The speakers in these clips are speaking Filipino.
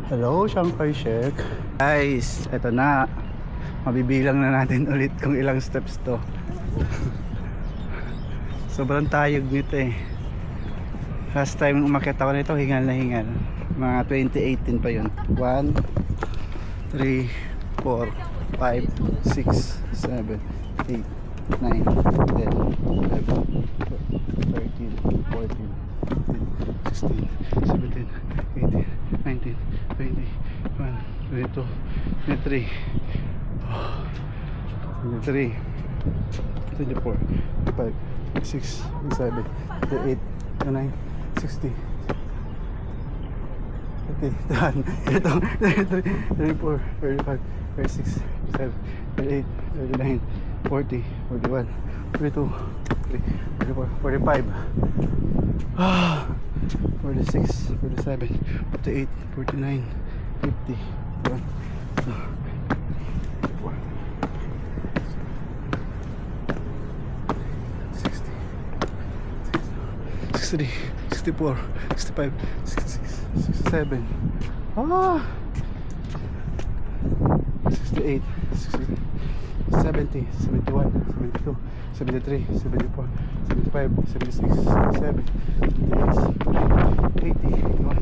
Hello, Chiang Kai-shek. Guys, eto na. Mabibilang na natin ulit kung ilang steps to. Sobrang tayog nito eh. Last time umakyat ako nito, hingal na hingal. Mga 2018 pa yun. 1, 3, 4, 5, 6, 7, 8, 9, 10, 11, 13, 14, 15, 16, 17, 18, 19, 20, 21, 22, 23, 23, 24, 25, 26, 27, 28, 29, 60. Okay, done. Ito, 33, 34, 35, 36, 37, 38, 39, 40, 41, 42, 44, 45, 46, 47, 48, 49, 50, 51, 60, 63, 64, 65, 66, 67, 68, 70, 71, 72, 73, 74, 75, 76, 77, 78, 80, 81,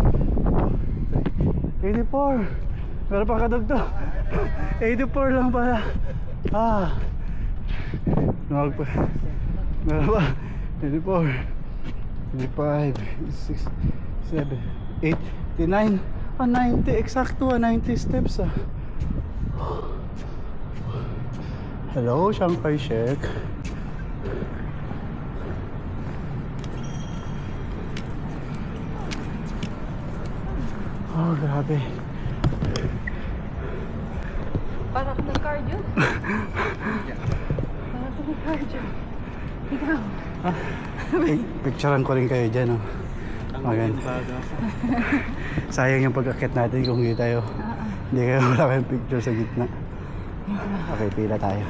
84. Meron pa kadugto. 84 lang pala. Meron pa. 84, 25, 26, 7, 8, 89, 90, eksakto 90 steps Hello, Chiang Kai-shek. Oh, grabe. Parang nag-cardio. Parang nag-cardio. Ikaw. Picturean ko rin kayo dyan, oh. Maganda. Sayang yung pag-akit natin kung hindi tayo. Hindi kayo wala kayong picture sa gitna. Okay, pila tayo.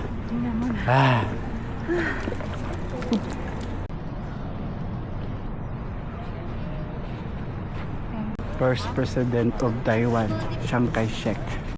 First President of Taiwan, Chiang Kai-shek.